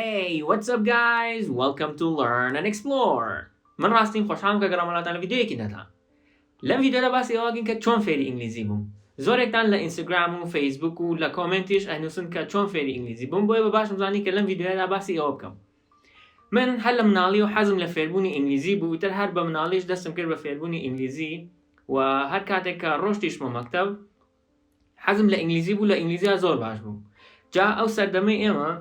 Hey, what's up guys? Welcome to Learn&Explore. من راستین خوشحالم که گرامەڵاتان لە ڤیدیۆیەکی نەدا. لەم ڤیدیۆدا باسی ئەوەکەین کە چۆن فێری ئینگلیزی بووم. زۆرێکتان لە ئینستاگرام و فەیسبووک و لە کۆمنتیش ئەنووسن کە چۆن فێری ئینگلیزی بووم، بۆیە بە باشم زانی کە لەم ڤیدیۆدا باسی ئەوە بکەم. من هەر لە مناڵی و حەزم لە فێربوونی ئینگلیزی بوو، تر هەر بە مناڵیش دەستم کرد بە فێربوونی ئینگلیزی و هەر کاتێک کە ڕۆشتیشمە مەکتەب حەزم لە ئینگلیزی بوو، لە ئینگلیزیە زۆر باش بوو. جا ئەو سەردەمەی ئێمە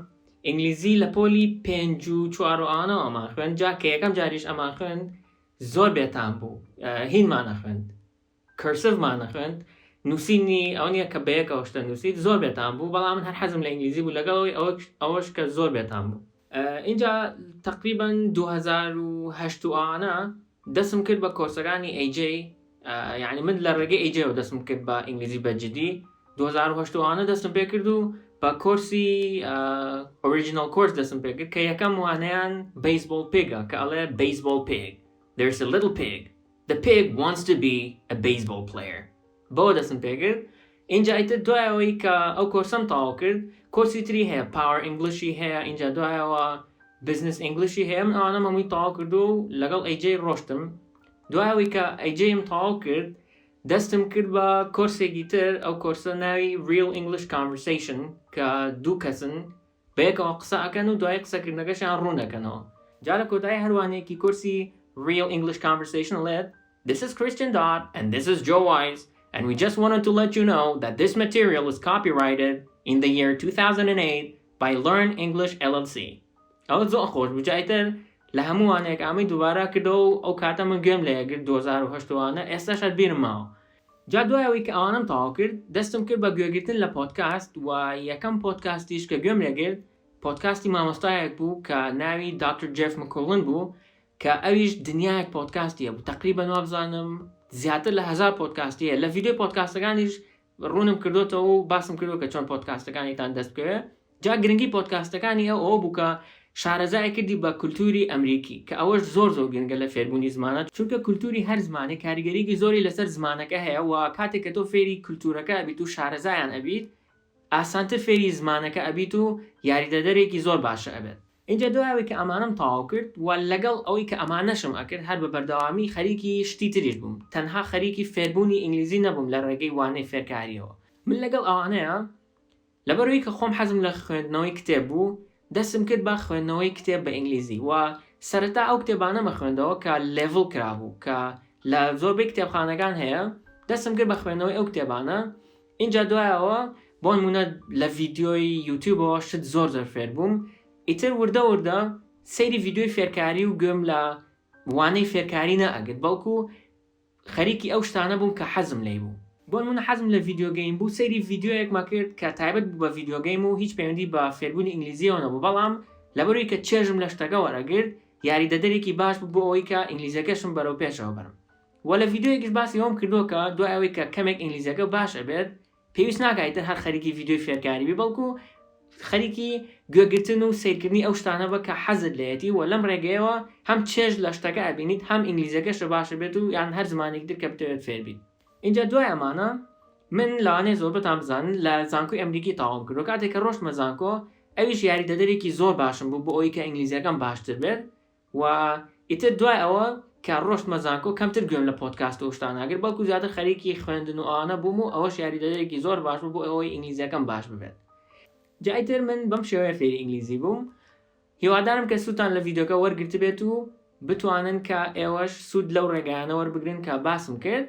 ئینگلیزی لە پۆلی 5 و 4 ئەوانەوە ئەمان خوێند، جا کە یەکەم جاریش ئەمان خوێند زۆر بێتام بوو. هینمانە خوێند، کەرسڤمانە خوێند، نووسینی ئەو نییە کە بەیەکەوە شتە نووسیت، زۆر بێتام بوو، بەڵام من هەر حەزم لە ئینگلیزی بوو لەگەڵەوەی ئەوەش کە زۆر بێتام بوو. اینجا تقریباً 2008 ئەوانە دەستم کرد بە کۆرسەکانی AJ، یعنی من لە ڕێگەی AJ و دەستم کرد بە ئینگلیزی بەجددی. 2008 ئەوانە دەستم پێ کرد و بە کۆرسی ئۆریجینەڵ کۆرس دەستم پێ کرد کە یەکەم وانەیان بەیسبۆڵ پێگە کە ئەڵێ بەیسبۆڵ پێگ. There's a little pig. The pig wants to be a baseball player. بۆ دەستم پێ کرد. اینجا ئیتر دوایەوەی کە ئەو کۆرسەم تەواو کرد، کۆرسی تری هەیە، پاوەر ئینگلیشی هەیە، اینجا دوایەوە بزنس ئینگلیشی هەیە. من ئەوانە هەمووی تەواو کرد و لەگەڵ AJ ڕۆشتم. دوایەوەی کە AJم تەواو کرد، دەستم کرد بە کۆرسێکی تر. ئەو کۆرسە ناوی Real English Conversation کە دوو کەسن بەیەکەوە قسە ئەکەن و دوای قسەکردنەکەشیان ڕوون دەکەنەوە. جا لە کۆتایی هەروانەیەکی کۆرسی Real English Conversation لێت This is Christian Dodd and this is Joe Wise and we just wanted to let you know that this material is copyrighted in the year 2008 by Learn English LLC. ئەوە زۆر خۆش بوو. جا ئیتر لە هەمووانێک ئامی دووبارە کردەوە و ئەو کاتە من گوێم لێگرت 2008 ئەوانە، ئێستاش بیرم ماوە. جا دوایەوەی کە ئەوانم تەواو کرد، دەستم کرد بە گوێگرتن لە پۆدکاست و یەکەم پۆدکاستیش کە گوێم لێگرت پۆدکاستی مامۆستایەک بوو کە ناوی دکتۆر جێف مکۆڵن بوو کە ئەویش دنیایەک پۆدکاستیە بوو. تقریباً وابزانم زیاتر لە 1000 پۆدکاستیە. لە ڤیدیۆ پۆدکاستەکانیش ڕوونم کردوتەوە و باسم کردو کە چۆن پۆدکاستەکانیتان دەست بکەوێت. جا گرنگی پۆدکاستەکانی ئەوە بوو کە شارەزای کردی بە کولتوری ئەمریکی کە ئەوەش زۆر گرنگە لە فێربوونی زمانە، چونکە کولتوری هەر زمانی کاریگەریکی زۆری لەسەر زمانەکە هەیە و کاتێک کە تۆ فێری کولتورەکە ئەبیت و شارەزایان ئەبیت، ئاسانتر فێری زمانەکە ئەبیت و یاریدەدەرێکی زۆر باشە ئەبێت. اینجا دوایەوەی کە ئەمانم تەواو کرد و لەگەڵ ئەوەی کە ئەمانەشم ئەکرد، هەر بە بەردەوامی خەریکی شتی تریش بووم، تەنها خەریکی فێربوونی ئینگلیزی نەبووم لە ڕێگەی وانەی فێرکاریەوە. من لەگەڵ ئەوانەیە لەبەرەوەی کە خۆم حەزم لە خوێندنەوەی کتێب بوو، دەستم کرد بە خوێندنەوەی کتێب بە ئینگلیزی و سەرەتا ئەو کتێبانەمە خوێندەوە کە لێڤڵ کرابوو کە لە زۆربەی کتێبخانەکان هەیە. دەستم کرد بە خوێندنەوەی ئەو کتێبانە. اینجا دوایەوە بۆ نمونە لە ڤیدیۆی یوتیوبەوە شت زۆر فێر بووم. ئیتر وردە سەیری ڤیدیۆی فێرکاری و گوێم لە وانەی فێرکاری نەئەگرت، بەڵکو خەریکی ئەو شتانە بووم کە حەزم لێی بوو. بۆ نمونە حەزم لە ڤیدیۆ گەیم بوو، سەیری ڤیدیۆیەکمە کرد کە تایبەت بوو بە ڤیدیۆ گەیم و هیچ پەیوەندی بە فێربوونی ئینگلیزیەوە نەبوو، بەڵام لەبەرەوەی کە چێژم لە شتەکە وەرەگرت، یاریدەدەرێکی باش بوو بۆ ئەوەی کە ئینگلیزیەکەشم بەرەو پێشەوە بەرم. و لە ڤیدیۆیەکیش باسی ئەوم کردووە کە دوای ئەوەی کە کەمێک ئینگلیزیەکە باش ئەبێت، پێویست ناکایتر هەر خەریکی ڤیدیۆی فێرکاری بی، بەڵکو خەریکی گوێگرتن و سیرکردنی ئەو شتانە بە کە حەزت لێتی و لەم ڕێگەیەوە هەم چێژ لە شتەکە ئەبینیت، هەم ئینگلیزیەکەشە باشە بێت و یان هەر زمانێک تر کە بتەوێت فێر بیت. اینجا دوای ئەمانە من لەوانەیە زۆر بەتان بزانن لە زانکۆی ئەمریکی تەواو کردو. کاتێک کە ڕۆشتمە زانکۆ، ئەویش یاریدەدەرێکی زۆر باشم بوو بۆ ئەوەی کە ئینگلیزیەکەم باشتر بێت و ئیتر دوای ئەوە کە ڕۆشتمە زانکۆ کەمتر گوێم لە پۆدکاست و شتانەگرت، بەڵکو زیاتر خەریکی خوێندن و ئەوانە بووم و ئەوەش یاریدەدەرێکی زۆر باش بوو بۆ ئەوەی ئینگلیزیەکەم باش ببێت. جا ئیتر من بەم شێوەیە فێری ئینگلیزی بووم. هیوادارم کە سوودتان لە ڤیدیۆکە وەرگرت بێت و بتوانن کە ئێوەش سوود لەو ڕێگایانە وەربگرن کە باسم کرد.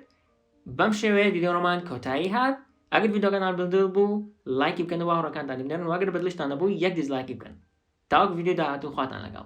بەم شێوەیە ڤیدیۆڕۆمان کۆتایی هات. ئەگەر ڤیدیۆکەتان بەدڵ بوو، لایکی بکەن و هاوڕێکانتانی بنێرن و ئەگەر بەدڵشتان نەبوو، یەک دیزلایکی بکەن. تاوەک ڤیدیۆ داهاتوو، خواتان لەگەڵ.